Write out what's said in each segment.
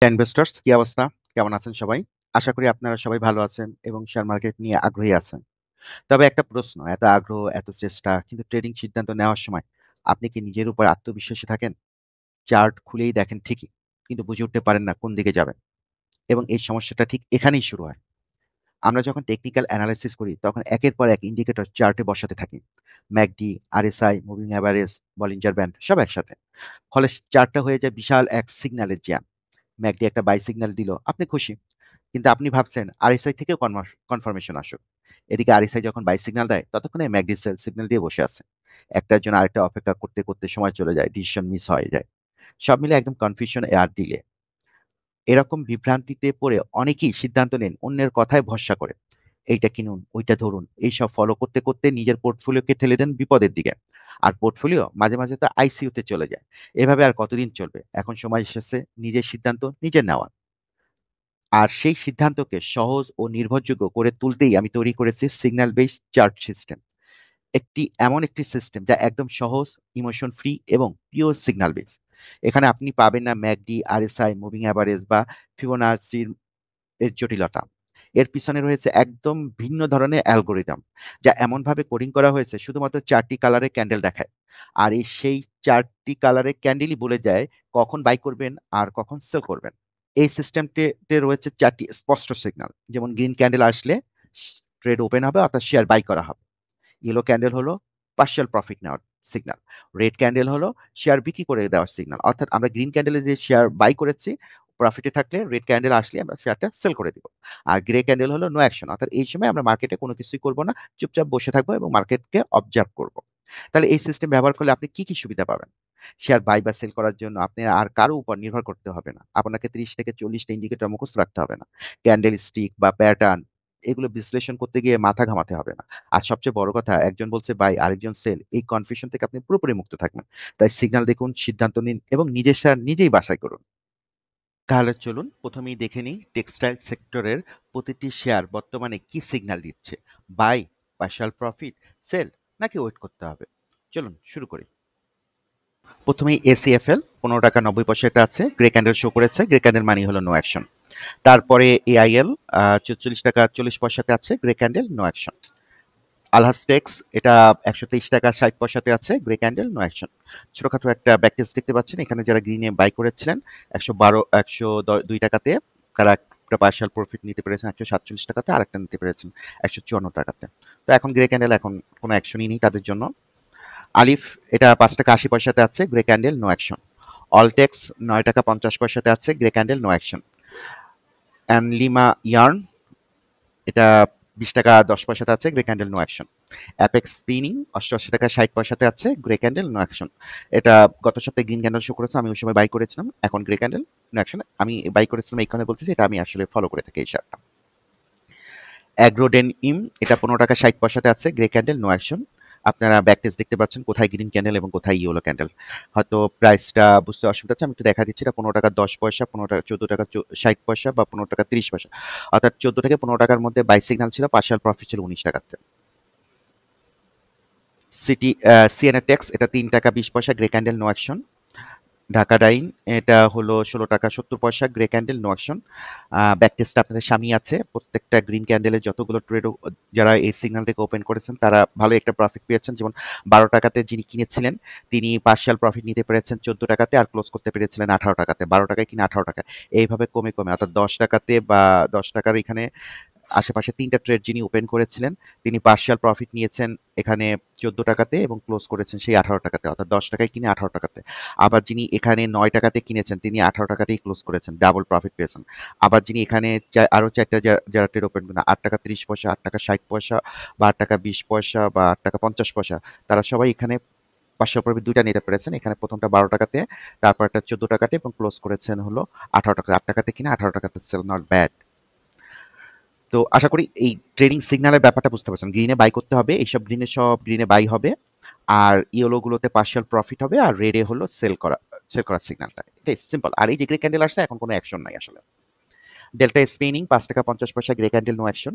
Investors কি অবস্থা? কেমন আছেন সবাই? আশা করি আপনারা সবাই ভালো আছেন এবং শেয়ার মার্কেট নিয়ে আগ্রহী আছেন। তবে একটা প্রশ্ন, এত আগ্রহ, এত চেষ্টা কিন্তু ট্রেডিং সিদ্ধান্ত নেওয়ার সময় আপনি কি নিজের উপর আত্মবিশ্বাসী থাকেন? চার্ট খুলেই দেখেন ঠিকই, কিন্তু বুঝে উঠতে পারেন না কোন দিকে যাবেন এবং এই সমস্যাটা ঠিক এখানেই শুরু হয়। আমরা যখন টেকনিক্যাল অ্যানালাইসিস করি তখন একের পর এক ইন্ডিকেটর চার্টে বসাতে থাকি। McD, RSI, moving average, Bollinger band সব একসাথে। ফলে চার্টটা হয়ে যায় বিশাল এক সিগন্যালের জ্যাম। ম্যাকডি একটা বাই সিগন্যাল দিল, আপনি খুশি। কিন্তু আপনি ভাবছেন আরএসআই থেকেও কনফার্মেশন আসুক। এদিকে আরএসআই যখন বাই সিগন্যাল দেয় ততক্ষণে ম্যাকডি সেল সিগন্যাল দিয়ে বসে আছে। একটার জন্য আরেকটা অপেক্ষা করতে করতে সময় চলে যায়, ডিসিশন মিস হয়ে যায়। সব মিলে একদম কনফিউশন আর ডিলে। এরকম বিভ্রান্তিতে পড়ে অনেকেই সিদ্ধান্ত নেন অন্যের কথায় ভরসা করে। এইটা কিনুন, ওইটা ধরুন, এইসব ফলো করতে করতে নিজের পোর্টফোলিওকে ঠেলে দেন বিপদের দিকে। আর পোর্টফোলিও মাঝে মাঝে তো আইসিইউতে চলে যায়। এভাবে আর কতদিন চলবে? এখন সময় এসেছে নিজের সিদ্ধান্ত নিজের নেওয়া। আর সেই সিদ্ধান্তকে সহজ ও নির্ভরযোগ্য করে তুলতেই আমি তৈরি করেছি সিগন্যাল বেসড চার্ট সিস্টেম। এমন একটি সিস্টেম যা একদম সহজ, ইমোশন ফ্রি এবং পিওর সিগন্যাল বেস। এখানে আপনি পাবেন না ম্যাকডি, আরএসআই, মুভিং অ্যাভারেজ বা ফিবোনাচির এর জটিলতা। এর পিছনে রয়েছে একদম ভিন্ন ধরনের অ্যালগোরিদম, যা এমনভাবে কোডিং করা হয়েছে শুধুমাত্র 4টি কালারে ক্যান্ডেল দেখায়। আর সেই 4টি কালারে ক্যান্ডেলই বলে যায় কখন বাই করবেন আর কখন সেল করবেন। এই সিস্টেমটিতে রয়েছে 4টি স্পষ্ট সিগন্যাল। যেমন গ্রিন ক্যান্ডেল আসলে ট্রেড ওপেন হবে অর্থাৎ শেয়ার বাই করা হবে। ইয়েলো ক্যান্ডেল হলো পার্শিয়াল প্রফিট নেওয়ার সিগন্যাল। রেড ক্যান্ডেল হলো শেয়ার বিক্রি করে দেওয়ার সিগন্যাল। অর্থাৎ আমরা গ্রিন ক্যান্ডেলে যে শেয়ার বাই করেছি প্রফিটে থাকলে রেড ক্যান্ডেল আসলে আমরা শেয়ারটা সেল করে দিব। আর গ্রে ক্যান্ডেল হলো নো অ্যাকশন, অর্থাৎ এই সময় আমরা মার্কেটে কোনো কিছুই করব না, চুপচাপ বসে থাকবো এবং মার্কেটকে অবজার্ভ করব। তাহলে এই সিস্টেম ব্যবহার করলে আপনি কি কি সুবিধা পাবেন? শেয়ার বাই বা সেল করার জন্য আপনি আর কারো উপর নির্ভর করতে হবে না। আপনাকে 30 থেকে 40টা ইন্ডিকেটর মুখস্থ রাখতে হবে না। ক্যান্ডেল স্টিক বা প্যাটার্ন এগুলো বিশ্লেষণ করতে গিয়ে মাথা ঘামাতে হবে না। আর সবচেয়ে বড় কথা, একজন বলছে বাই আরেকজন সেল, এই কনফিউশন থেকে আপনি পুরোপুরি মুক্ত থাকবেন। তাই সিগন্যাল দেখুন, সিদ্ধান্ত নিন এবং নিজের শেয়ার নিজেই বাছাই করুন। তাহলে চলুন প্রথমেই দেখে নিই টেক্সটাইল সেক্টরের প্রতিটি শেয়ার বর্তমানে কি সিগন্যাল দিচ্ছে। বাই, পার্শাল প্রফিট, সেল, নাকি ওয়েট করতে হবে। চলুন শুরু করি। প্রথমেই এসিএফএল 15 টাকা 90 পয়সা আছে, গ্রে ক্যান্ডেল শো করেছে, গ্রে ক্যান্ডেল মানি হলো নো অ্যাকশন। তারপরে এআইএল 44 টাকা 40 পয়সাতে আছে, গ্রে ক্যান্ডেল নো অ্যাকশন। আলহাস টেক্স এটা 123 টাকা 60 পয়সাতে আছে, গ্রে ক্যান্ডেল নো অ্যাকশন। ছোটখাটো একটা ব্যাকটেস্ট দেখতে পাচ্ছেন এখানে, যারা গ্রিনে বাই করেছিলেন 102 টাকাতে, তারা একটা পার্শাল প্রফিট নিতে পেরেছেন 147 টাকাতে, আর একটা নিতে পেরেছেন 154 টাকাতে। তো এখন গ্রে ক্যান্ডেল এখন কোনো অ্যাকশনই নেই তাদের জন্য। আলিফ এটা 5 টাকা 80 পয়সাতে আছে, grey candle no action. Alltex 9 টাকা 50 পয়সাতে আছে, grey candle no action. And Lima yarn এটা 20 টাকা 10 পয়সাতে আছে, grey candle no action. Apex spinning 88 টাকা 60 পয়সাতে আছে, গ্রে ক্যান্ডেল নো অ্যাকশন। এটা গত সপ্তাহে গ্রিন ক্যান্ডেল শো করেছে, আমি ওই সময় বাই করেছিলাম, এখন গ্রে ক্যান্ডেল নো অ্যাকশন। আমি বাই করেছিলাম এইখানে বলতেছি, এটা আমি আসলে ফলো করে থাকি এই শেয়ারটা। অ্যাগ্রোডেন ইম এটা 15 টাকা 60 পয়সাতে আছে, গ্রে ক্যান্ডেল নো অ্যাকশন। আপনারা ব্যাকটেজ দেখতে পাচ্ছেন কোথায় গ্রিন ক্যান্ডেল এবং কোথায় ইয়েলো ক্যান্ডেল। হয়তো প্রাইসটা বুঝতে অসুবিধা আছে, আমি একটু দেখা দিচ্ছি। এটা 15 টাকা 10 পয়সা, 15 টাকা 14 টাকা 60 পয়সা বা 15 টাকা 30 পয়সা, অর্থাৎ 14 থেকে 15 টাকার মধ্যে বাই সিগন্যাল ছিল, পার্শাল প্রফিট ছিল 19 টাকাতে। সিএনএটেক্স এটা 3 টাকা 20 পয়সা, grey candle no action. Dhaka dyeing এটা হলো 16 টাকা 70 পয়সা, grey candle no action. Back টেস্টটা আপনাদের সামনেই আছে, প্রত্যেকটা গ্রিন ক্যান্ডেলের যতগুলো ট্রেড যারা এই সিগন্যাল থেকে ওপেন করেছেন তারা ভালো একটা প্রফিট পেয়েছেন। যেমন 12 টাকাতে যিনি কিনেছিলেন তিনি পার্শিয়াল প্রফিট নিতে পেরেছেন 14 টাকাতে, আর ক্লোজ করতে পেরেছিলেন 18 টাকাতে। 12 টাকায় কিনে 18 টাকা, এইভাবে কমে কমে, অর্থাৎ 10 টাকাতে বা 10 টাকার এখানে আশেপাশে 3টা ট্রেড যিনি ওপেন করেছিলেন তিনি পার্শিয়াল প্রফিট নিয়েছেন এখানে 14 টাকাতে এবং ক্লোজ করেছেন সেই 18 টাকাতে, অর্থাৎ 10 টাকায় কিনে 18 টাকাতে। আবার যিনি এখানে 9 টাকাতে কিনেছেন তিনি 18 টাকাতেই ক্লোজ করেছেন, ডাবল প্রফিট পেয়েছেন। আবার যিনি এখানে আরো 4টা যারা ট্রেড ওপেন করেন 8 টাকা 30 পয়সা, 8 টাকা 60 পয়সা বা 8 টাকা 20 পয়সা বা 8 টাকা 50 পয়সা, তারা সবাই এখানে পার্শিয়াল প্রফিট দুইটা নিতে পেরেছেন। এখানে প্রথমটা 12 টাকাতে, তারপর একটা 14 টাকাতে এবং ক্লোজ করেছেন হলো 18 টাকা। 8 টাকাতে কিনে 18 টাকাতে সেল, নট ব্যাড। তো আশা করি এই ট্রেডিং সিগন্যালের ব্যাপারটা বুঝতে পারছেন। গ্রিনে বাই করতে হবে, এইসব সব গ্রিনে বাই হবে, আর ইয়েলো গুলোতে পার্শিয়াল প্রফিট হবে, আর রেডে হলো সেল করার সিগন্যালটা। এটাই সিম্পল। আর এই যে গ্রে ক্যান্ডেল আসছে এখন কোনো অ্যাকশন নাই আসলে। ডেল্টা স্পিনিং 5 টাকা 50 পয়সা, গ্রে ক্যান্ডেল নো অ্যাকশন।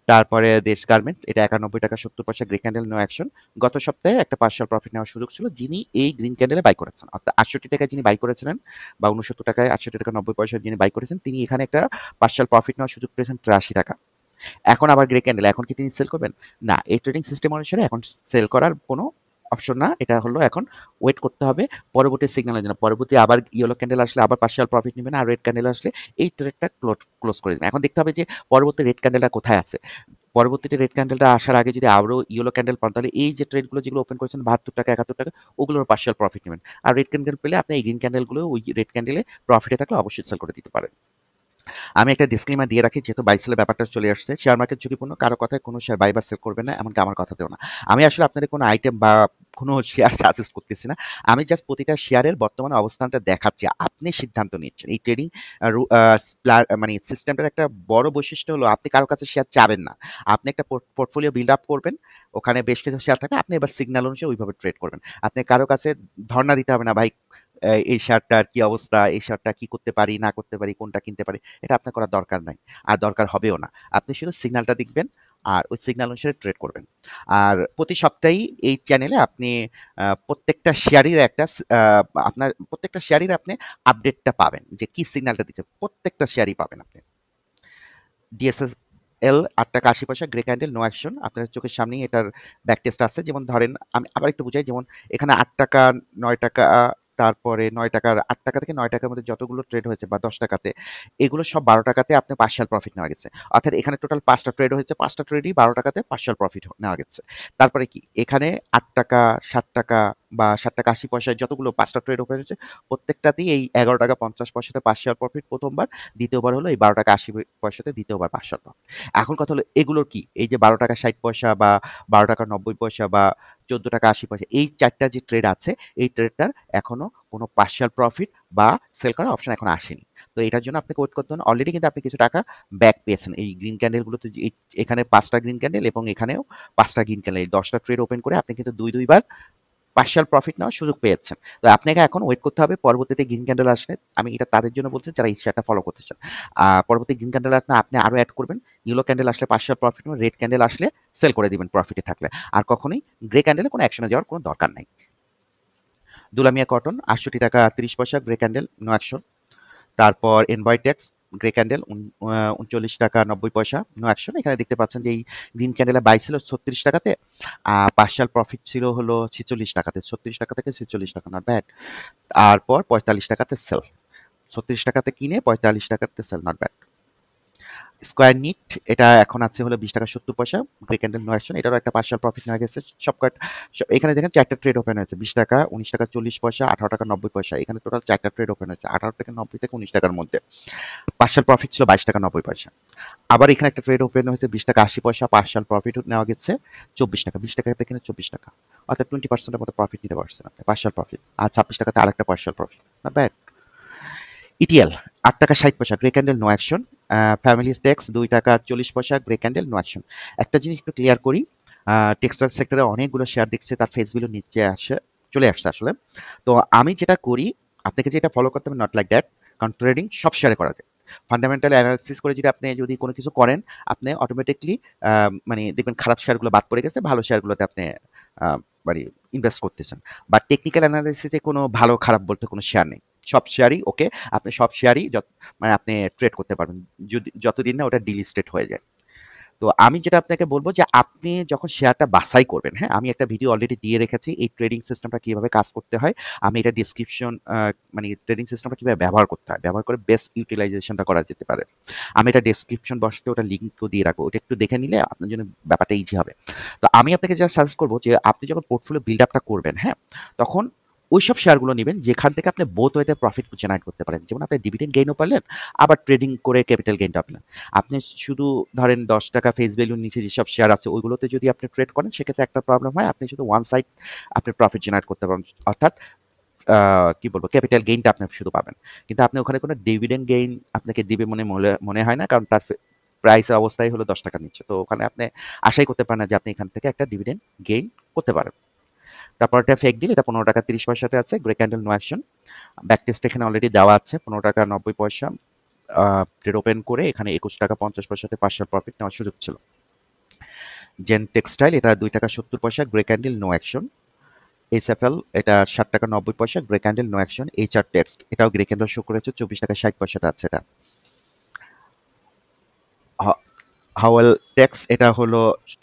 তারপরে দেশ গার্মেন্ট, এটা 91 টাকা 70 পয়সা, গ্রে ক্যান্ডেল নো অ্যাকশন। গত সপ্তাহে একটা পার্শিয়াল প্রফিট নেওয়ার সুযোগ ছিল যিনি এই গ্রিন ক্যান্ডেলে বাই করেছেন, অর্থাৎ 68 টাকায় যিনি বাই করেছিলেন বা 69 টাকায় 68 টাকা 90 পয়সা যিনি বাই করেছেন তিনি এখানে একটা পার্শিয়াল প্রফিট নেওয়ার সুযোগ পেয়েছেন 83 টাকা। এখন আবার গ্রে ক্যান্ডেল, এখন কি তিনি সেল করবেন? না, এই ট্রেডিং সিস্টেম অনুসারে এখন সেল করার কোনো অপশন না। এটা হলো এখন ওয়েট করতে হবে পরবর্তী সিগন্যালের জন্য। পরবর্তী আবার ইয়েলো ক্যান্ডেল আসলে আবার পার্শিয়াল প্রফিট নেবেন, আর রেড ক্যান্ডেল আসলে এই ট্রেডটা ক্লোজ করে দেবেন। এখন দেখতে হবে যে পরবর্তী রেড ক্যান্ডেলটা কোথায় আছে। পরবর্তীতে রেড ক্যান্ডেলটা আসার আগে যদি আবারও ইয়েলো ক্যান্ডেল পান তাহলে এই যে ট্রেডগুলো যেগুলো ওপেন করেছেন 72 টাকা 71 টাকা ওগুলোর পার্শিয়াল প্রফিট নেবেন। আর রেড ক্যান্ডেল পেলে আপনি এই গ্রিন ক্যান্ডেলগুলো ওই রেড ক্যান্ডেলে প্রফিটে থাকলে অবশ্যই সেল করে দিতে পারেন। আমি একটা ডিসক্লেমার দিয়ে রাখি, যেহেতু বাই সেলের ব্যাপারটা চলে আসছে, শেয়ার মার্কেট ঝুঁকিপূর্ণ, কারো কথায় কোনো শেয়ার বাই বা সেল করবেন না, এমনকি আমার কথাতেও না। আমি আসলে আপনাদের কোনো আইটেম বা কোনো শেয়ার সাজেস্ট করতেছি না। আমি জাস্ট প্রতিটা শেয়ারের বর্তমান অবস্থানটা দেখাচ্ছি, আপনি সিদ্ধান্ত নিচ্ছেন। এই ট্রেডিং মানে সিস্টেমটার একটা বড় বৈশিষ্ট্য হলো আপনি কারো কাছে শেয়ার চাবেন না। আপনি একটা পোর্টফোলিও বিল্ড আপ করবেন, ওখানে বেশ কিছু শেয়ার থাকে, আপনি এবার সিগন্যাল অনুযায়ী ওইভাবে ট্রেড করবেন। আপনি কারো কাছে ধর্ণা দিতে হবে না, ভাই এই শেয়ারটার কি অবস্থা, এই শেয়ারটা কি করতে পারি না করতে পারি, কোনটা কিনতে পারি, এটা আপনার করার দরকার নাই, আর দরকার হবেও না। আপনি শুধু সিগন্যালটা দেখবেন আর ওই সিগন্যাল অনুসারে ট্রেড করবেন। আর প্রতি সপ্তাহেই এই চ্যানেলে আপনি প্রত্যেকটা শেয়ারের একটা আপনার প্রত্যেকটা শেয়ারের আপনি আপডেটটা পাবেন যে কি সিগন্যালটা দিচ্ছে, প্রত্যেকটা শেয়ারই পাবেন আপনি। ডিএসএল ৮ টাকা ৮০ পয়সা, গ্রে ক্যান্ডেল নো অ্যাকশন। আপনার চোখের সামনেই এটার ব্যাক টেস্ট আছে। যেমন ধরেন আমি আবার একটু বুঝাই, যেমন এখানে ৮ টাকা ৯ টাকা, তারপরে ৯ টাকার ৮ টাকা থেকে ৯ টাকার মধ্যে যতগুলো ট্রেড হয়েছে বা ১০ টাকাতে, এগুলো সব ১২ টাকাতে আপনি পার্শিয়াল প্রফিট নেওয়া গেছে। অর্থাৎ এখানে টোটাল ৫টা ট্রেড হয়েছে, ৫টা ট্রেডই ১২ টাকাতে পার্শিয়াল প্রফিট নেওয়া গেছে। তারপরে কি এখানে ৮ টাকা ৬০ টাকা বা ৭ টাকা ৮০ পয়সায় যতগুলো ৫টা ট্রেড ওপেন হয়েছে প্রত্যেকটাতেই এই ১১ টাকা ৫০ পয়সাতে পার্শিয়াল প্রফিট প্রথমবার, দ্বিতীয়বার হলো এই ১২ টাকা ৮০ পয়সাতে দ্বিতীয়বার পার্শিয়াল প্রফিট। এখন কথা হলো এগুলোর কি, এই যে ১২ টাকা ৬০ পয়সা বা ১২ টাকা ৯০ পয়সা বা ১৪ টাকা ৮০ পয়সা, এই ৪টা যে ট্রেড আছে এই ট্রেডটার এখনো কোনো পার্শিয়াল প্রফিট বা সেল করার অপশন এখন আসেনি। তো এটার জন্য আপনাকে ওয়েট করতে হবে। অলরেডি কিন্তু আপনি কিছু টাকা ব্যাক পেয়েছেন এই গ্রিন ক্যান্ডেলগুলোতে। এখানে ৫টা গ্রিন ক্যান্ডেল এবং এখানেও ৫টা গ্রিন ক্যান্ডেল, এই ১০টা ট্রেড ওপেন করে আপনি কিন্তু দুইবার পার্শিয়াল প্রফিট নেওয়ার সুযোগ পেয়েছেন। তো আপনাকে এখন ওয়েট করতে হবে পরবর্তীতে গ্রিন ক্যান্ডেল আসলে। আমি এটা তাদের জন্য বলছি যারা এই শেয়ারটা ফলো করতে চান। পরবর্তী গ্রিন ক্যান্ডেল আসলে আপনি আরো অ্যাড করবেন। ইয়েলো ক্যান্ডেল আসলে পার্শিয়াল প্রফিট নেবেন, রেড ক্যান্ডেল আসলে সেল করে দিবেন প্রফিটে থাকলে। আর কখনোই গ্রে ক্যান্ডেলে কোনো অ্যাকশনে যাওয়ার কোনো দরকার নাই। দুলামিয়া কটন ৬৮ টাকা ৩০ পয়সা, গ্রে ক্যান্ডেল নো অ্যাকশন। তারপর এনভয়টেক্স গ্রে ক্যান্ডেল ৩৯ টাকা ৯০ পয়সা, নো অ্যাকশন। এখানে দেখতে পাচ্ছেন যে এই গ্রিন ক্যান্ডেলে বাই ছিল ৩৬ টাকাতে, পার্শিয়াল প্রফিট ছিল হলো ৪৬ টাকাতে, ৩৬ টাকা থেকে ৪৬ টাকা, নট ব্যাড। তারপর ৪৫ টাকাতে সেল, ৩৬ টাকাতে কিনে ৪৫ টাকাতে sell, not bad. Square knit এটা এখন আছে হলো 20 টাকা 70 পয়সা, গ্রে ক্যান্ডেল নো অ্যাকশন। এটারও একটা পার্শিয়াল প্রফিট নেওয়া গেছে এখানে দেখেন ৪টা ট্রেড ওপেন হয়েছে, 20 টাকা 19 টাকা 40 পয়সা, 18 টাকা 90 পয়সা। এখানে টোটাল 4টা ট্রেড ওপেন হয়েছে 18 থেকে 90 থেকে 19 টাকার মধ্যে। পার্শিয়াল প্রফিট ছিল 22 টাকা 90 পয়সা। আবার এখানে একটা ট্রেড ওপেন হয়েছে 20 টাকা 80 পয়সা, পার্শিয়াল প্রফিট নেওয়া গেছে 24 টাকা, 20 টাকা থেকে 24 টাকা, অর্থাৎ 20% মতো প্রফিট নিতে পারছেন আপনি পার্শিয়াল প্রফিট। আর 26 টাকাতে আরেকটা partial profit, not bad. ETL ৮ টাকা ৬০ পয়সা, grey candle no action. Familytex 2 টাকা 40 পয়সা, গ্রে ক্যান্ডেল নো অ্যাকশন। একটা জিনিস একটু ক্লিয়ার করি, টেক্সটাইল সেক্টরে অনেকগুলো শেয়ার দেখছে তার ফেস ভ্যালু নিচে চলে আসছে আসলে। তো আমি যেটা করি, আপনাকে যেটা ফলো করতে হবে নট লাইক দ্যাট, কারণ ট্রেডিং সব শেয়ারে করা যায়। ফান্ডামেন্টাল অ্যানালিসিস করে যদি কোনো কিছু করেন আপনি অটোমেটিকলি মানে দেখবেন খারাপ শেয়ারগুলো বাদ পড়ে গেছে, ভালো শেয়ারগুলোতে আপনি মানে ইনভেস্ট করতেছেন। বা টেকনিক্যাল অ্যানালিসিসে কোনো ভালো খারাপ বলতে কোনো শেয়ার নেই, সব শেয়ারই ওকে। আপনি সব শেয়ারই মানে আপনি ট্রেড করতে পারবেন যতদিন না ওটা ডিলিস্টেড হয়ে যায়। তো আমি যেটা আপনাকে বলবো যে আপনি যখন শেয়ারটা বাছাই করবেন, হ্যাঁ, আমি একটা ভিডিও অলরেডি দিয়ে রেখেছি এই ট্রেডিং সিস্টেমটা কিভাবে কাজ করতে হয়। আমি এটা ডিসক্রিপশন মানে ট্রেডিং সিস্টেমটা কিভাবে ব্যবহার করতে হয়, ব্যবহার করে বেস্ট ইউটিলাইজেশনটা করা যেতে পারে, আমি এটা ডেসক্রিপশন বক্সে ওটা লিঙ্কও দিয়ে রাখবো, ওটা একটু দেখে নিলে আপনার জন্য ব্যাপারটা ইজি হবে। তো আমি আপনাকে যা সাজেস্ট করবো যে আপনি যখন পোর্টফোলিও বিল্ড আপটা করবেন, হ্যাঁ, তখন ওইসব শেয়ারগুলো নেবেন যেখান থেকে আপনি বোথ ওয়েতে প্রফিট জেনারেট করতে পারেন। যেমন আপনি ডিভিডেন্ড গেইনও পারলেন, আবার ট্রেডিং করে ক্যাপিটাল গেইনটা পেলেন। আপনি শুধু ধরেন ১০ টাকা ফেস ভ্যালুর নিচে যেসব শেয়ার আছে ওইগুলোতে যদি আপনি ট্রেড করেন সেক্ষেত্রে একটা প্রবলেম হয়, আপনি শুধু ওয়ান সাইড আপনি প্রফিট জেনারেট করতে পারেন, অর্থাৎ কি বলবো ক্যাপিটাল গেইনটা আপনি শুধু পাবেন, কিন্তু আপনি ওখানে কোনো ডিভিডেন্ড গেইন আপনাকে দিবে মনে হয় না, কারণ তার প্রাইস অবস্থায় হলো 10 টাকা নিচ্ছে। তো ওখানে আপনি আশাই করতে পারেন না যে আপনি এখান থেকে একটা ডিভিডেন্ড গেইন করতে পারেন। তারপর এটা ফেক ডিল, এটা 15 টাকা 30 পয়সাতে আছে, grey candle no action. Back test এখানে অলরেডি দেওয়া আছে 15 টাকা 90 পয়সা, ট্রেড ওপেন করে এখানে 21 টাকা 50 পয়সাতে পার্শিয়াল প্রফিট নেওয়ার সুযোগ ছিল। জেন টেক্সটাইল এটা 2 টাকা 70 পয়সা, grey candle, no action. SFL এটা 7 টাকা 90 পয়সা, grey candle, no action. HR text এটাও গ্রে ক্যান্ডেল শো করেছে, 24 টাকা 60 পয়সাটা আছে এটা। হাওয়েল টেক্স এটা হলো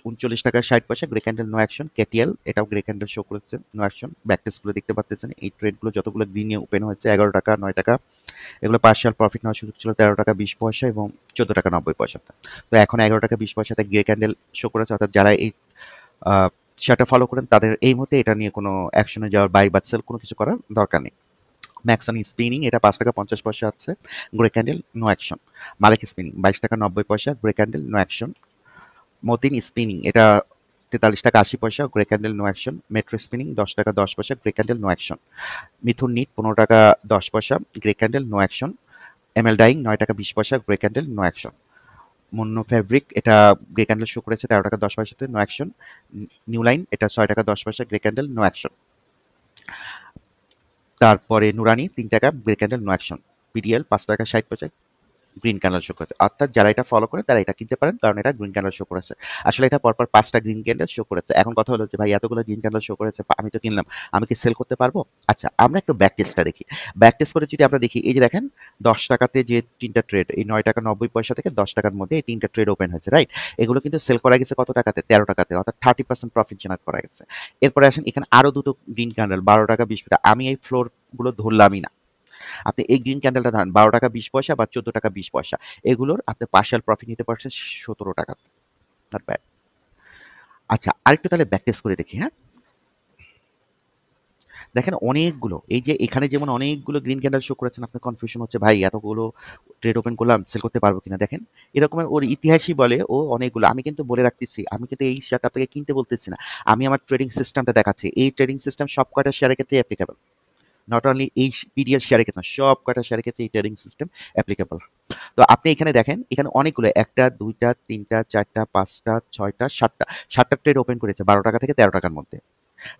39 টাকা 60 পয়সা, grey candle, no action. KTL এটাও গ্রে ক্যান্ডেল শো করেছে, নো অ্যাকশন। ব্যাক টেস্টগুলো দেখতে পাচ্ছেন, এই ট্রেডগুলো যতগুলো গ্রিনে ওপেন হয়েছে 11 টাকা 9 টাকা, এগুলো পার্শিয়াল প্রফিট নেওয়ার সুযোগ ছিল 13 টাকা 20 পয়সা এবং 14 টাকা 90 পয়সা। তো এখন 11 টাকা 20 পয়সাতে গ্রে ক্যান্ডেল শো করেছে, অর্থাৎ যারা এই সেটা ফলো করেন তাদের এই মুহূর্তে এটা নিয়ে কোনো অ্যাকশনে যাওয়ার বাই বা সেল কোনো কিছু করার দরকার নেই। ম্যাক্সন স্পিনিং এটা 5 টাকা 50 পয়সা আছে, grey candle, no action. Malek spinning 22 টাকা 90 পয়সা, grey candle, no action. Matin spinning এটা 43 টাকা 80 পয়সা, grey candle, no action. Metro spinning 10 টাকা 10 পয়সা, grey candle, no action. Mithun knit 15 টাকা 10 পয়সা, grey candle, no action. ML dyeing 9 টাকা 20 পয়সা, grey candle, no action. Monno fabric এটা গ্রে ক্যান্ডেল শো করেছে 13 টাকা 10 পয়সাতে, নো অ্যাকশন। নিউ লাইন এটা 6 টাকা 10 পয়সা, গ্রে ক্যান্ডেল, নো অ্যাকশন। তারপরে নুরানি 3 টাকা, grey candle, no action. PDL 5 টাকা 60 পয়সা, গ্রিন ক্যান্ডেল শো করেছে, অর্থাৎ যারা এটা ফলো করে তারা এটা কিনতে পারেন, কারণ এটা গ্রিন ক্যান্ডেল শো করেছে। আসলে এটা পরপর 5টা গ্রিন ক্যান্ডেল শো করেছে। এখন কথা হলো যে ভাই এতগুলো গ্রিন ক্যান্ডেল শো করেছে, আমি তো কিনলাম, আমি কি সেল করতে পারবো? আচ্ছা, আমরা একটু ব্যাক টেস্টটা দেখি। ব্যাক টেস্ট করে যদি আমরা দেখি, এই যে দেখেন 10 টাকাতে যে 3টা ট্রেড, এই 9 টাকা 90 পয়সা থেকে 10 টাকার মধ্যে এই 3টা ট্রেড ওপেন হয়েছে, রাইট? এগুলো কিন্তু সেল করা গেছে কত টাকাতে? 13 টাকাতে, অর্থাৎ 30% প্রফিট জেনারেট করা গেছে। এরপরে আসেন, এখানে আরো দুটো গ্রিন ক্যান্ডেল 12 টাকা 20 পয়সা, আমি এই ফ্লোর গুলো ধরলামই না। আপনি এই গ্রিন ক্যান্ডেলটা ধরেন 12 টাকা 20 পয়সা বা 14 টাকা 20 পয়সা, এগুলোর আপনি পার্শিয়াল প্রফিট নিতে পারছেন 17 টাকাতে, নট ব্যাড। আচ্ছা, আরেকটু তাহলে ব্যাক টেস্ট করে দেখি, হ্যাঁ? দেখেন অনেকগুলো, এই যে এখানে যেমন অনেকগুলো গ্রিন ক্যান্ডেল শো করেছেন, আপনার কনফিউশন হচ্ছে ভাই এতগুলো ট্রেড ওপেন করলাম, সেল করতে পারবো কিনা। দেখেন এরকমের ওর ইতিহাসই বলে ও অনেকগুলো। আমি কিন্তু বলে রাখতেছি, আমি কিন্তু এই শেয়ারটা আপনাকে কিনতে বলতেছি না, আমি আমার ট্রেডিং সিস্টেমটা দেখাচ্ছি। এই ট্রেডিং সিস্টেম সব কয়টা শেয়ারের ক্ষেত্রে অ্যাপ্লিকেবল, নট অনলি এই পিডিএল শেয়ারের ক্ষেত্রে, সব কয়টা শেয়ারের ক্ষেত্রে এই ট্রেডিং সিস্টেম অ্যাপ্লিকেবল। তো আপনি এখানে দেখেন, এখানে অনেকগুলো, 1টা 2টা 3টা 4টা 5টা 6টা 7টা ট্রেড ওপেন করেছে 12 টাকা থেকে 13 টাকার মধ্যে।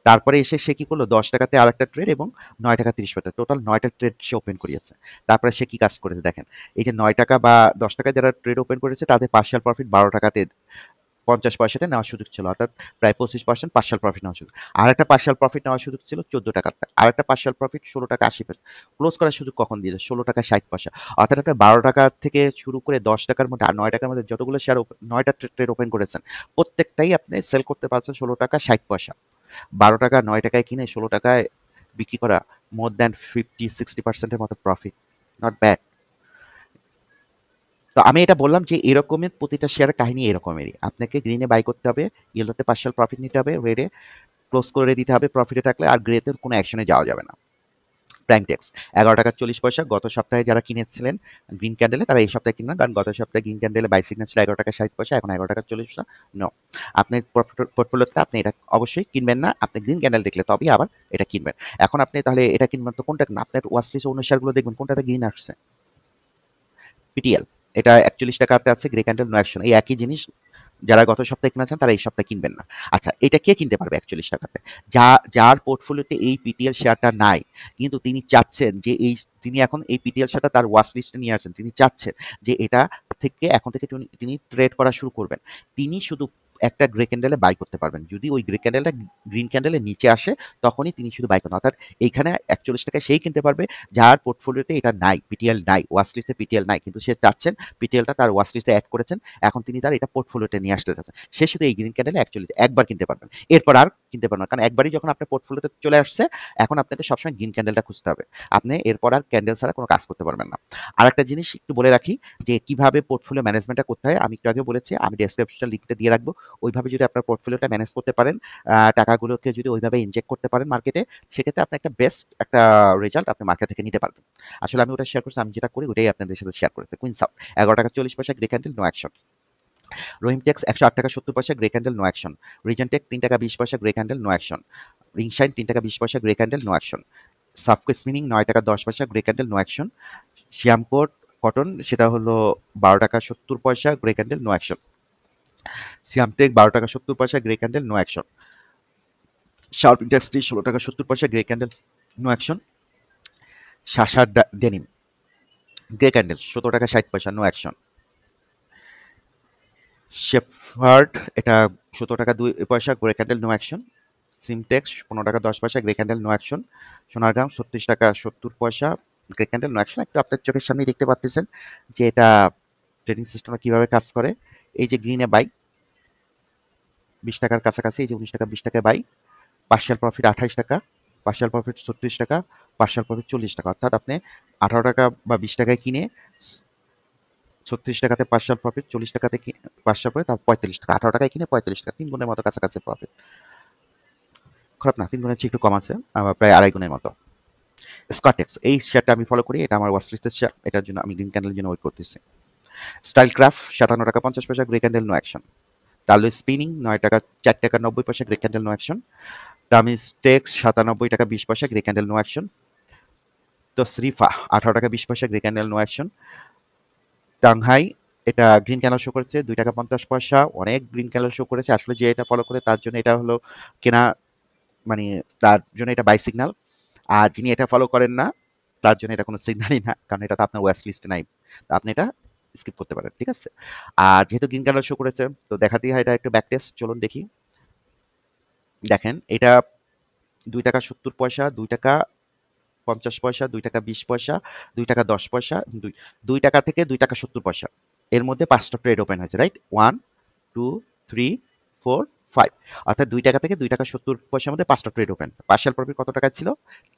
তারপরে এসে সে কি করলো, 10 টাকাতে আরেকটা ট্রেড এবং 9 টাকা 30 পয়সা, টোটাল 9টা ট্রেড সে ওপেন করিয়েছে। তারপরে সে কি কাজ করেছে দেখেন, এই যে 9 টাকা বা 10 টাকায় যারা ট্রেড ওপেন করেছে তাদের পার্শিয়াল প্রফিট 12 টাকাতে 50 পয়সাতে নেওয়ার সুযোগ ছিল, অর্থাৎ প্রায় 25% পার্শিয়াল প্রফিট নেওয়ার সুযোগ। আর একটা পার্শিয়াল প্রফিট নেওয়ার সুযোগ ছিল 14 টাকাতে, আর একটা পার্শিয়াল প্রফিট 16 টাকা 80 পয়সা। ক্লোজ করার সুযোগ কখন দিয়েছে? 16 টাকা 60 পয়সা। অর্থাৎ আপনি 12 টাকা থেকে শুরু করে 10 টাকার মধ্যে আর 9 টাকার মধ্যে যতগুলো শেয়ার 9টা ট্রেড ওপেন করেছেন, প্রত্যেকটাই আপনি সেল করতে পারছেন 16 টাকা 60 পয়সা। 12 টাকা 9 টাকায় কিনে 16 টাকায় বিক্রি করা, মোর দ্যান 50-60% মতো প্রফিট, নট ব্যাড। তো আমি এটা বললাম যে এরকমের প্রতিটা শেয়ারের কাহিনী এরকমেরই। আপনাকে গ্রিনে বাই করতে হবে, ইয়েলোতে পার্শিয়াল প্রফিট নিতে হবে, রেডে ক্লোজ করে দিতে হবে প্রফিটে থাকলে, আর গ্রেতে কোনো অ্যাকশনে যাওয়া যাবে না। প্রাইম টেক্স 11 টাকা 40 পয়সা, গত সপ্তাহে যারা কিনেছিলেন গ্রিন ক্যান্ডেলে তারা এই সপ্তাহে কিনবেন, কারণ গত সপ্তাহে গ্রিন ক্যান্ডেলে বাই সিগন্যাল ছিল 11 টাকা 60 পয়সা, এখন 11 টাকা 40 পয়সা। নো, আপনার পোর্টফোলিওতে আপনি এটা অবশ্যই কিনবেন না, আপনি গ্রিন ক্যান্ডেল দেখলে তবেই আবার এটা কিনবেন। এখন আপনি তাহলে এটা কিনবেন তো কোনটা কিনবেন? আপনার ওয়াচ লিস্টে অন্য শেয়ারগুলো দেখবেন কোনটাতে গ্রিন আসছে। পিটিএল এটা 41 টাকাতে আছে, গ্রে ক্যান্ডেল, নো অ্যাকশন। এই একই জিনিস যারা গত সপ্তাহে কিনেছেন তারা এই সপ্তাহে কিনবেন না। আচ্ছা, এটা কে কিনতে পারবে 41 টাকাতে? যার পোর্টফোলিওতে এই পিটিএল শেয়ারটা নাই, কিন্তু তিনি চাচ্ছেন যে তিনি এখন এই পিটিএল শেয়ারটা তার ওয়াচ লিস্টে নিয়ে আসছেন, তিনি চাচ্ছেন যে এটা থেকে এখন থেকে তিনি ট্রেড করা শুরু করবেন। তিনি শুধু একটা গ্রে ক্যান্ডেলে বাই করতে পারবেন। যদি ওই গ্রে ক্যান্ডেলটা গ্রিন ক্যান্ডেলের নিচে আসে, তখনই তিনি শুধু বাই করবেন। অর্থাৎ এইখানে 41 টাকায় সেই কিনতে পারবে যার পোর্টফোলিওতে এটা নাই, পিটিএল নাই, ওয়াচ লিস্টে পিটিএল নাই, কিন্তু সে চাচ্ছেন পিটিএলটা তার ওয়াচ লিস্টে অ্যাড করেছেন, এখন তিনি তার এটা পোর্টফোলিওতে নিয়ে আসতে চাচ্ছেন। সে শুধু এই গ্রিন ক্যান্ডেলে অ্যাকচুয়ালি একবার কিনতে পারবেন, এরপর আর কিনতে পারবেন না, কারণ একবারই যখন আপনার পোর্টফোলিওতে চলে আসছে, এখন আপনাকে সবসময় গ্রিন ক্যান্ডেলটা খুঁজতে হবে। আপনি এরপর আর ক্যান্ডেল ছাড়া কোনো কাজ করতে পারবেন না। আর একটা জিনিস একটু বলে রাখি, যে কিভাবে পোর্টফোলিও ম্যানেজমেন্টটা করতে হয়, আমি একটু আগে বলেছি, আমি ডেসক্রিপশন লিঙ্কটা দিয়ে রাখবো। ওইভাবে যদি আপনার পোর্টফোলিওটা ম্যানেজ করতে পারেন, টাকাগুলোকে যদি ওইভাবে ইনজেক্ট করতে পারেন মার্কেটে, সেক্ষেত্রে আপনি একটা বেস্ট একটা রেজাল্ট আপনি মার্কেট থেকে নিতে পারবেন। আসলে আমি ওটা শেয়ার করছি, আমি যেটা করি ওটাই আপনাদের সাথে শেয়ার করতে। কুইন সাউথ 11 টাকা 40 পয়সা, grey candle, no action. Rahim tex 108 টাকা 70 পয়সা, গ্রে ক্যান্ডেল, নো অ্যাকশন। রিজেন টেক 3 টাকা 20 পয়সা, grey candle, no action. Ring shine 3 টাকা 20 পয়সা, grey candle, no action. Safko spinning 9 টাকা 10 পয়সা, গ্রে ক্যান্ডেল, নো অ্যাকশন। শ্যামকোট কটন সেটা হলো 12 টাকা 70 পয়সা, গ্রে ক্যান্ডেল, নো অ্যাকশন। সিয়ামটেক 12 টাকা 70 পয়সা, grey candle, no action. Sharp industry 16 টাকা 70 পয়সা, grey candle, no action. শাসা denim grey candle 17 টাকা 60 পয়সা, নো অ্যাকশন। শেফার্ড এটা 17 টাকা 2 পয়সা, grey candle no action. Simtex 15 টাকা 10 পয়সা, grey candle no action. Sonargaon 36 টাকা 70 পয়সা, গ্রে ক্যান্ডেল নো অ্যাকশন। একটু আপনার চোখের সামনেই দেখতে পাচ্ছেন যে এটা ট্রেডিং সিস্টেমটা কিভাবে কাজ করে। এই যে গ্রিনে বাই 20 টাকার কাছাকাছি, এই যে 19 টাকা 20 টাকায় বাই, পার্শিয়াল প্রফিট 28 টাকা, পার্শিয়াল প্রফিট 36 টাকা, পার্শিয়াল প্রফিট 40 টাকা। অর্থাৎ আপনি 18 টাকা বা 20 টাকায় কিনে 36 টাকাতে পার্শিয়াল প্রফিট, 40 টাকাতে পার্শিয়াল প্রফিট, তারপর 45 টাকা, 18 টাকায় কিনে 45 টাকা, 3 গুণের মতো কাছাকাছি প্রফিট। খারাপ না, 3 গুণের চেয়ে একটু কম আছে, প্রায় 2.5 গুণের মতো। স্কটেক্স এই শেয়ারটা আমি ফলো করি, এটা আমার ওয়াচলিস্টের শেয়ার, এটার জন্য আমি গ্রিন ক্যান্ডেলের জন্য ওয়েট করতেছি। স্টাইল ক্রাফট 57 টাকা 50 পয়সা, গ্রে ক্যান্ডেল নো অ্যাকশন। তালু স্পিনিং 9 টাকা 4 টাকা 90 পয়সা, গ্রে ক্যান্ডেল নো অ্যাকশন। দামি স্টেক্স 97 টাকা 20 পয়সা, গ্রে ক্যান্ডেল নো অ্যাকশন। তো শ্রীফা 18 টাকা 20 পয়সা, গ্রে ক্যান্ডেল নো অ্যাকশন। টাংহাই এটা গ্রিন ক্যান্ডেল শো করেছে 2 টাকা 50 পয়সা, অনেক গ্রিন ক্যান্ডেল শো করেছে। আসলে যে এটা ফলো করে তার জন্য এটা হলো কেনা, মানে তার জন্য এটা বাই সিগন্যাল। আর যিনি এটা ফলো করেন না তার জন্য এটা কোনো সিগন্যালই না, কারণ এটা তো আপনার ওয়েস্ট লিস্টে নাই, তো আপনি এটা স্কিপ করতে পারেন, ঠিক আছে। আর যেহেতু গ্রিন ক্যান্ডেল শো করেছে তো দেখাতেই হয়, এটা একটু ব্যাক টেস্ট, চলুন দেখি। দেখেন এটা 2 টাকা 70 পয়সা, 2 টাকা 50 পয়সা, 2 টাকা 20 পয়সা, 2 টাকা 10 পয়সা, 2 টাকা থেকে 2 টাকা 70 পয়সা, এর মধ্যে 5টা ট্রেড ওপেন হয়েছে, রাইট? 1 2 3 4 5, অর্থাৎ 2 টাকা থেকে 2 টাকা 70 পয়সার মধ্যে 5টা ট্রেড ওপেন। পার্শিয়াল প্রফিট কত টাকা ছিল?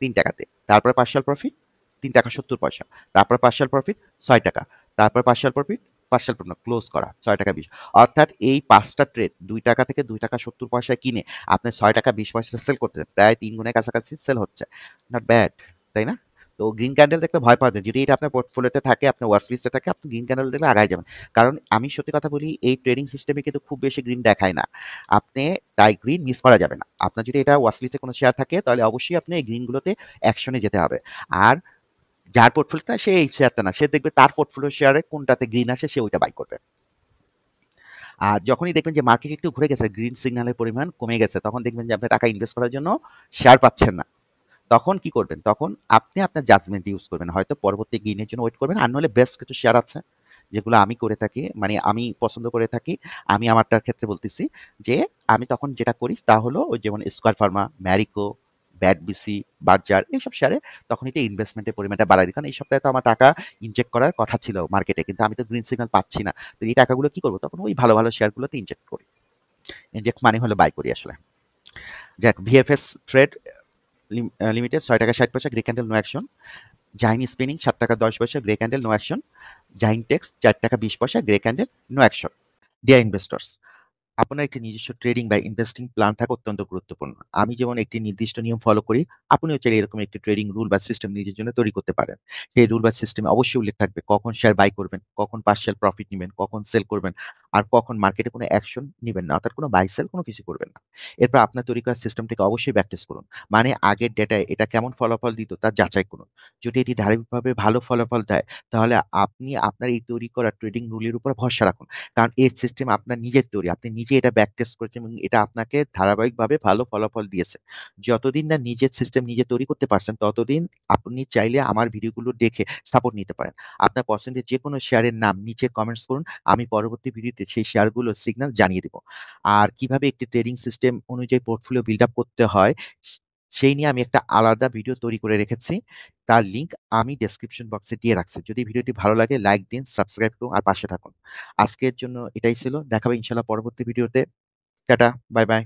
3 টাকাতে। তারপরে পার্শিয়াল প্রফিট 3 টাকা 70 পয়সা, তারপর পার্শিয়াল প্রফিট 6 টাকা, তারপর partial profit, partial profit close করা 6 টাকা 20। অর্থাৎ এই 5টা ট্রেড 2 টাকা থেকে 2 টাকা 70 পয়সায় কিনে আপনি 6 টাকা 20 পয়সা সেল করতে, প্রায় 3 গুণের কাছাকাছি সেল হচ্ছে। নট ব্যাড, তাই না? তো গ্রিন ক্যান্ডেল দেখলে ভয় পাবেন, যদি এটা আপনার পোর্টফোলিওতে থাকে, আপনার ওয়াচ লিস্টে থাকে, আপনি গ্রিন ক্যান্ডেল দেখলে আগায় যাবেন। কারণ আমি সত্যি কথা বলি, এই ট্রেডিং সিস্টেমে কিন্তু খুব বেশি গ্রিন দেখায় না, আপনি তাই গ্রিন মিস করা যাবে না। আপনার যদি এটা ওয়াচ লিস্টে কোনো শেয়ার থাকে তাহলে অবশ্যই আপনি এই গ্রিনগুলোতে অ্যাকশনে যেতে হবে। আর যার পোর্টফোলিওটা, সে এই শেয়ারটা না, সে দেখবে তার পোর্টফোলিও শেয়ারে কোনটাতে গ্রিন আসে সে ওইটা বাই করবে। আর যখনই দেখবেন যে মার্কেট একটু ঘুরে গেছে, গ্রিন সিগন্যালের পরিমাণ কমে গেছে, তখন দেখবেন যে আপনি টাকা ইনভেস্ট করার জন্য শেয়ার পাচ্ছেন না। তখন কি করবেন? তখন আপনি আপনার জাজমেন্ট ইউজ করবেন। হয়তো পরবর্তী গেইনের জন্য ওয়েট করবেন। আর নইলে বেস্ট কিছু শেয়ার আছে যেগুলো আমি করে থাকি, মানে আমি পছন্দ করে থাকি। আমি আমারটার ক্ষেত্রে বলতেছি যে আমি তখন যেটা করি তা হলো ওই যেমন Square pharma, Marico, BAT BC, Berger, এইসব শেয়ারে তখন এটা ইনভেস্টমেন্টের পরিমাণটা বাড়াই দিই। কারণ এই সপ্তাহে তো আমার টাকা ইনজেক্ট করার কথা ছিল মার্কেটে, কিন্তু আমি তো গ্রিন সিগন্যাল পাচ্ছি না। তো এই টাকাগুলো কি করবো? তখন ওই ভালো ভালো শেয়ারগুলোতে ইনজেক্ট করি। ইনজেক্ট মানে হলো বাই করি আসলে। যাক, ভিএফএস ট্রেড লিমিটেড 6 টাকা 60 পয়সা, grey candle no action. Jahin spinning 7 টাকা 10 পয়সা, grey candle no action. Jahin tex 4 টাকা 20 পয়সা, grey candle no action. Dear investors, আপনার একটি নিজস্ব ট্রেডিং বা ইনভেস্টিং প্ল্যান থাকা অত্যন্ত গুরুত্বপূর্ণ। আমি যেমন একটি নির্দিষ্ট নিয়ম ফলো করি, আপনিও চাইলে এরকম একটি ট্রেডিং রুল বা সিস্টেম নিজের জন্য তৈরি করতে পারেন। সেই রুল বা সিস্টেমে অবশ্যই উল্লেখ থাকবে কখন শেয়ার বাই করবেন, কখন পার্শিয়াল প্রফিট নেবেন, কখন সেল করবেন, আর কখন মার্কেটে কোনো অ্যাকশন নেবেন না, অর্থাৎ কোনো বাই সেল কোনো কিছু করবেন না। এরপর আপনার তৈরি করা সিস্টেমটিকে অবশ্যই ব্যাকটেস্ট করুন, মানে আগের ডেটায় এটা কেমন ফলাফল দিত তা যাচাই করুন। যদি এটি ধারাবাহিকভাবে ভালো ফলাফল দেয় তাহলে আপনি আপনার এই তৈরি করা ট্রেডিং রুলের উপর ভরসা রাখুন। কারণ এই সিস্টেম আপনার নিজের তৈরি, আপনি নিজে এটা ব্যাক টেস্ট করেছেন এবং এটা আপনাকে ধারাবাহিকভাবে ভালো ফলাফল দিয়েছে। যতদিন না নিজের সিস্টেম নিজে তৈরি করতে পারছেন ততদিন আপনি চাইলে আমার ভিডিওগুলো দেখে সাপোর্ট নিতে পারেন। আপনার পছন্দের যে কোনো শেয়ারের নাম নিচে কমেন্টস করুন, আমি পরবর্তী ভিডিওতে সেই শেয়ারগুলোর সিগন্যাল জানিয়ে দেব। আর কিভাবে একটি ট্রেডিং সিস্টেম অনুযায়ী পোর্টফোলিও বিল্ড আপ করতে হয় সেই নিয়ে আমি একটা আলাদা ভিডিও তৈরি করে রেখেছি, তার লিঙ্ক আমি ডেসক্রিপশন বক্সে দিয়ে রাখছি। যদি ভিডিওটি ভালো লাগে লাইক দিন, সাবস্ক্রাইব করুন আর পাশে থাকুন। আজকের জন্য এটাই ছিল, দেখাবে ইনশাল্লাহ পরবর্তী ভিডিওতে। Tata, bye bye.